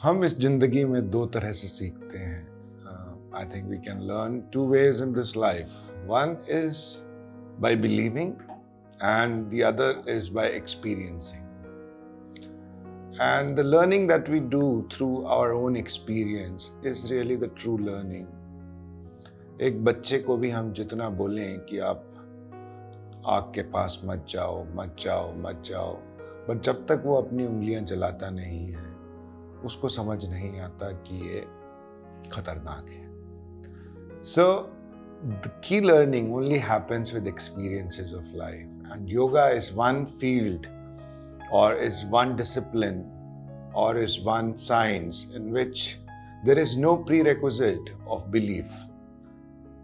हम इस जिंदगी में दो तरह से सीखते हैं. I think we can learn two ways in this life. One is by believing and the other is by experiencing. And the learning that we do through our own experience is really the true learning. एक बच्चे को भी हम जितना बोलें कि आप आग के पास मत जाओ, मत जाओ, मत जाओ, बट जब तक वो अपनी उंगलियां जलाता नहीं है, उसको समझ नहीं आता कि ये खतरनाक है. So, the key learning only happens with experiences of life. And yoga is one field or is one discipline or is one science in which there is no prerequisite of belief.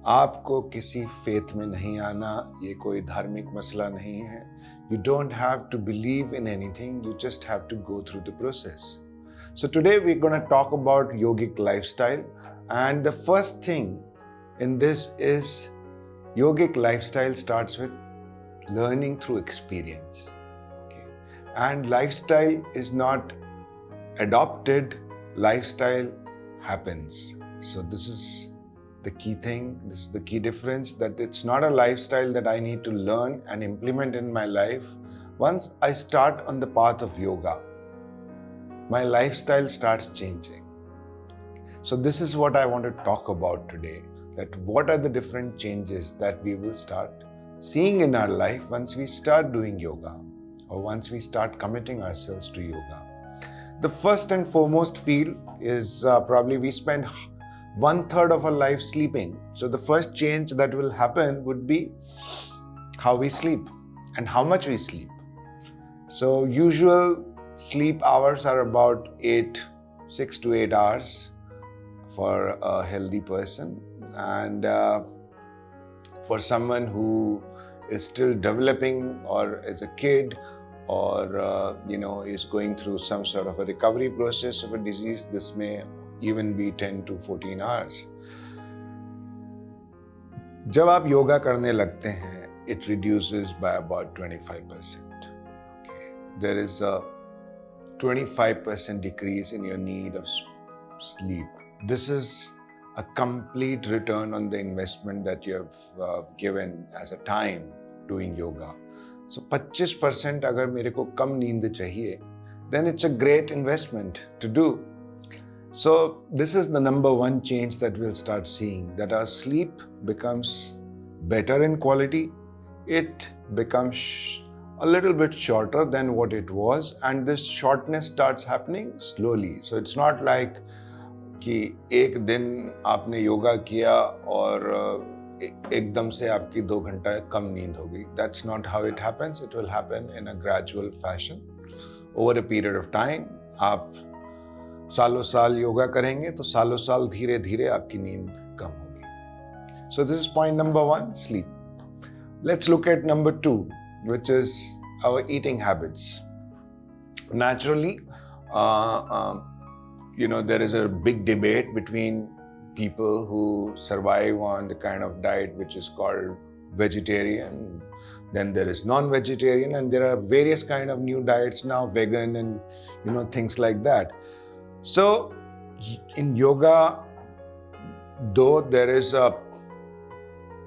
आपको किसी faith में नहीं आना, ये कोई धार्मिक मसला नहीं है. You don't have to believe in anything, you just have to go through the process. So today we're going to talk about yogic lifestyle, and the first thing in this is yogic lifestyle starts with learning through experience. Okay. And lifestyle is not adopted, lifestyle happens. So this is the key thing, this is the key difference, that it's not a lifestyle that I need to learn and implement in my life. Once I start on the path of yoga, my lifestyle starts changing. So this is what I want to talk about today, that what are the different changes that we will start seeing in our life once we start doing yoga or once we start committing ourselves to yoga. The first and foremost field is probably we spend 1/3 of our life sleeping. So the first change that will happen would be how we sleep and how much we sleep. So usual sleep hours are about 6 to 8 hours for a healthy person. And for someone who is still developing or is a kid or is going through some sort of a recovery process of a disease, this may even be 10 to 14 hours. जब आप योगा करने लगते हैं, it reduces by about 25%. Okay. There is a 25% decrease in your need of sleep. This is a complete return on the investment that you have given as a time doing yoga. So 25% अगर मेरे को कम नींद चाहिए, then it's a great investment to do. So this is the number one change that we'll start seeing, that our sleep becomes better in quality. It becomes a little bit shorter than what it was, and this shortness starts happening slowly. So it's not like कि एक दिन आपने योगा किया और एकदम से आपकी 2 घंटा कम नींद हो गई. That's not how it happens. It will happen in a gradual fashion over a period of time. आप सालों साल योगा करेंगे तो सालों साल धीरे धीरे आपकी नींद कम होगी. So this is point number 1, sleep. Let's look at number 2, which is our eating habits. Naturally, there is a big debate between people who survive on the kind of diet which is called vegetarian. Then there is non-vegetarian, and there are various kind of new diets now, vegan and things like that. So in yoga, though there is a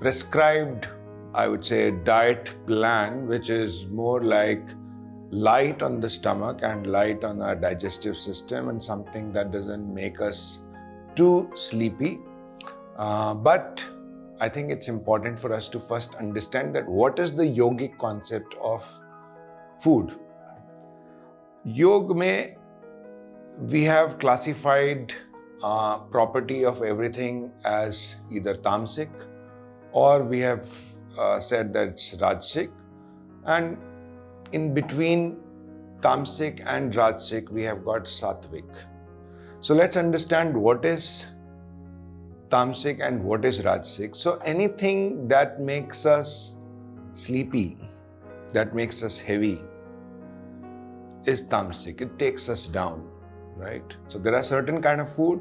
prescribed, I would say, diet plan which is more like light on the stomach and light on our digestive system and something that doesn't make us too sleepy. But I think it's important for us to first understand that what is the yogic concept of food. Yoga mein we have classified property of everything as either tamasic, or we have said that it's rajasic, and in between tamasic and rajasic we have got sattvic. So let's understand what is tamasic and what is rajasic. So anything that makes us sleepy, that makes us heavy, is tamasic. It takes us down, right? So there are certain kind of food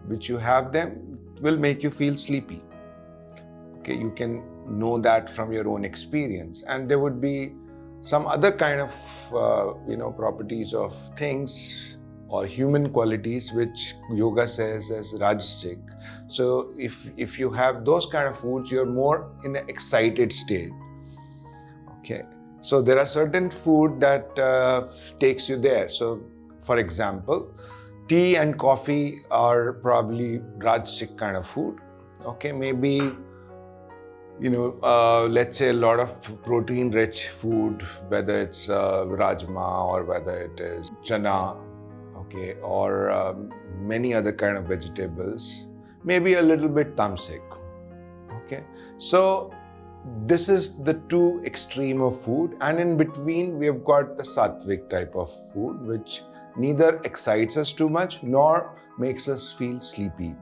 which you have them will make you feel sleepy. Okay, you can know that from your own experience. And there would be some other kind of properties of things or human qualities, which yoga says as rajasic. So if you have those kind of foods, you're more in an excited state. Okay. So there are certain food that takes you there. So for example, tea and coffee are probably rajasic kind of food. Okay, maybe let's say a lot of protein-rich food, whether it's rajma or whether it is chana, okay, or many other kind of vegetables, maybe a little bit tamasic, okay. So this is the two extreme of food, and in between we have got the sattvic type of food, which neither excites us too much nor makes us feel sleepy.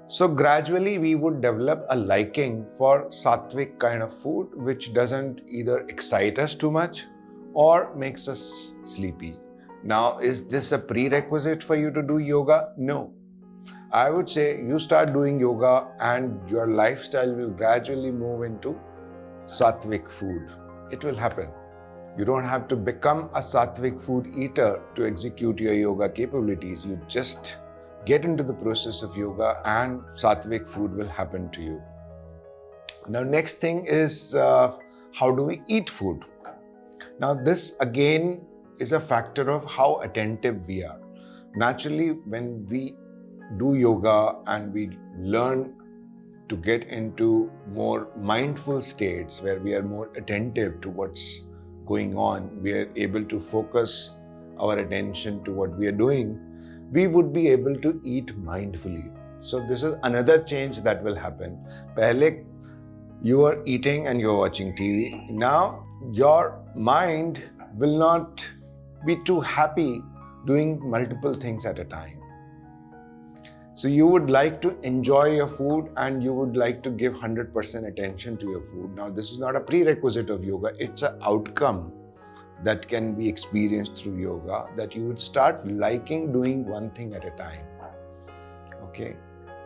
So gradually we would develop a liking for sattvic kind of food, which doesn't either excite us too much or makes us sleepy. Now, is this a prerequisite for you to do yoga? No. I would say you start doing yoga and your lifestyle will gradually move into sattvic food. It will happen. You don't have to become a sattvic food eater to execute your yoga capabilities. You just get into the process of yoga and sattvic food will happen to you. Now, next thing is how do we eat food? Now, this again is a factor of how attentive we are. Naturally, when we do yoga and we learn to get into more mindful states where we are more attentive to what's going on, we are able to focus our attention to what we are doing, we would be able to eat mindfully. So this is another change that will happen. Pehle, you are eating and you're watching TV. Now, your mind will not be too happy doing multiple things at a time. So you would like to enjoy your food and you would like to give 100% attention to your food. Now, this is not a prerequisite of yoga. It's an outcome that can be experienced through yoga, that you would start liking doing one thing at a time. Okay.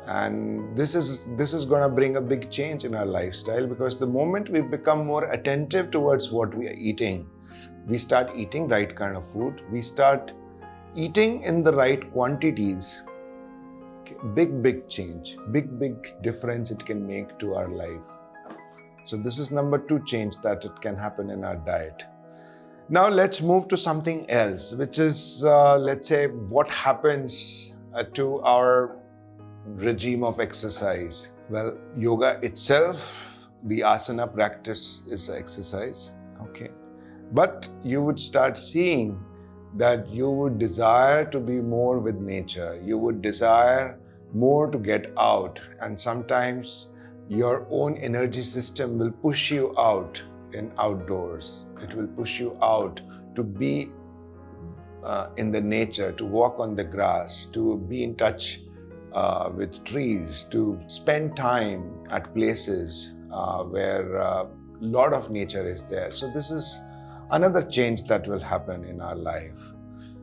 And this is going to bring a big change in our lifestyle, because the moment we become more attentive towards what we are eating, we start eating right kind of food. We start eating in the right quantities. Big change, big difference it can make to our life. So this is number 2 change that it can happen in our diet. Now let's move to something else, which is let's say what happens to our regime of exercise. Well, yoga itself, the asana practice is exercise, okay, but you would start seeing that you would desire to be more with nature. You would desire more to get out, and sometimes your own energy system will push you out in outdoors. It will push you out to be in the nature, to walk on the grass, to be in touch with trees, to spend time at places where a lot of nature is there. So this is another change that will happen in our life.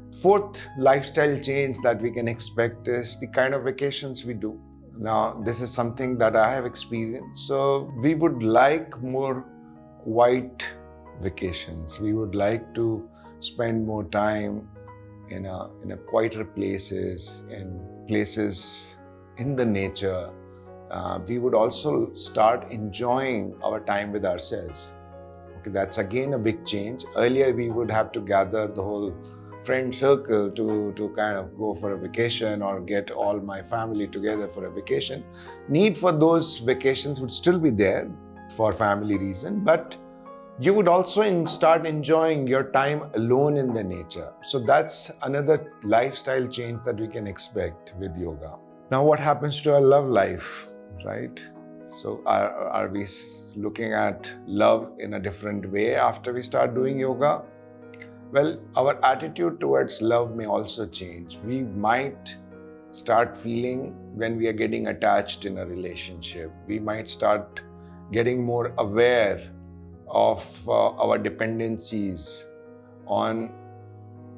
4th lifestyle change that we can expect is the kind of vacations we do. Now, this is something that I have experienced. So we would like more quiet vacations. We would like to spend more time in a quieter places, in places in the nature. We would also start enjoying our time with ourselves. Okay, that's again a big change. Earlier, we would have to gather the whole friend circle to kind of go for a vacation or get all my family together for a vacation. Need for those vacations would still be there for family reason, but you would also start enjoying your time alone in the nature. So that's another lifestyle change that we can expect with yoga. Now, what happens to our love life, right? So are we looking at love in a different way after we start doing yoga? Well, our attitude towards love may also change. We might start feeling when we are getting attached in a relationship. We might start getting more aware of our dependencies on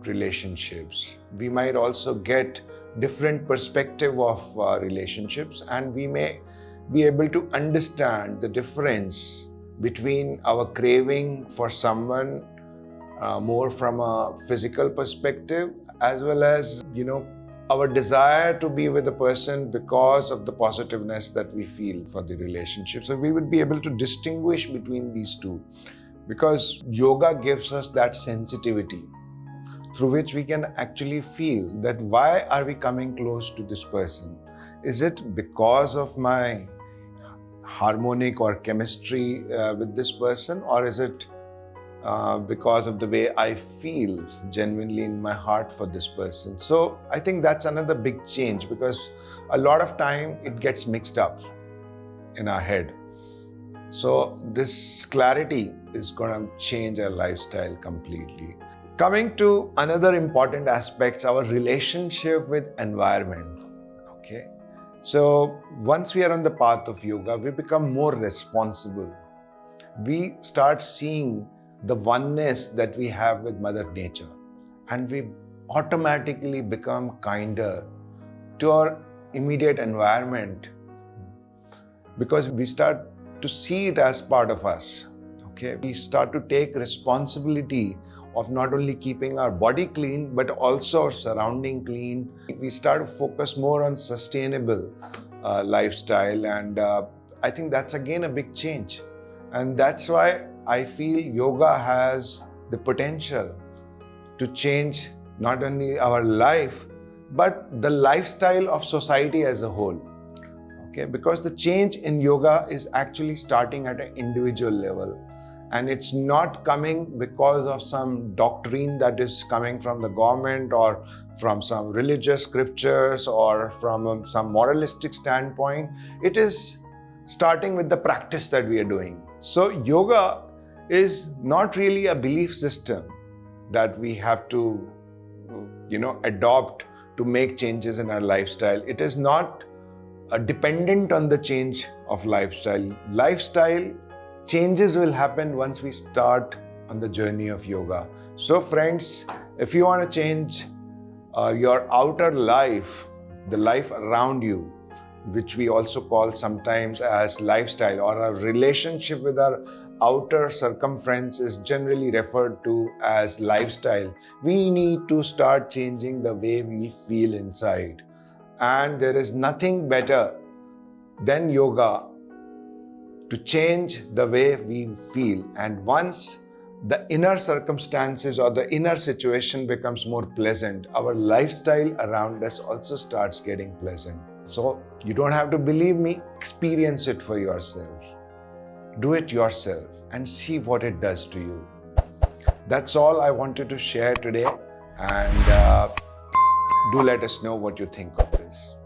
relationships. We might also get different perspective of relationships, and we may be able to understand the difference between our craving for someone more from a physical perspective as well as, our desire to be with a person because of the positiveness that we feel for the relationship. So we would be able to distinguish between these two, because yoga gives us that sensitivity through which we can actually feel that why are we coming close to this person? Is it because of my harmonic or chemistry with this person, or is it because of the way I feel genuinely in my heart for this person? So I think that's another big change, because a lot of time it gets mixed up in our head. So this clarity is going to change our lifestyle completely. Coming to another important aspect, our relationship with environment. Okay. So once we are on the path of yoga, we become more responsible. We start seeing the oneness that we have with Mother Nature, and we automatically become kinder to our immediate environment, because we start to see it as part of us. Okay, we start to take responsibility of not only keeping our body clean, but also our surrounding clean. We start to focus more on sustainable lifestyle, and I think that's again a big change. And that's why I feel yoga has the potential to change not only our life, but the lifestyle of society as a whole. Okay, because the change in yoga is actually starting at an individual level. And it's not coming because of some doctrine that is coming from the government or from some religious scriptures or from some moralistic standpoint. It is starting with the practice that we are doing. So yoga is not really a belief system that we have to, adopt to make changes in our lifestyle. It is not dependent on the change of lifestyle. Lifestyle changes will happen once we start on the journey of yoga. So friends, if you want to change your outer life, the life around you, which we also call sometimes as lifestyle, or our relationship with our outer circumference is generally referred to as lifestyle, we need to start changing the way we feel inside. And there is nothing better than yoga to change the way we feel. And once the inner circumstances or the inner situation becomes more pleasant, our lifestyle around us also starts getting pleasant. So you don't have to believe me, experience it for yourself. Do it yourself and see what it does to you. That's all I wanted to share today, and do let us know what you think of this.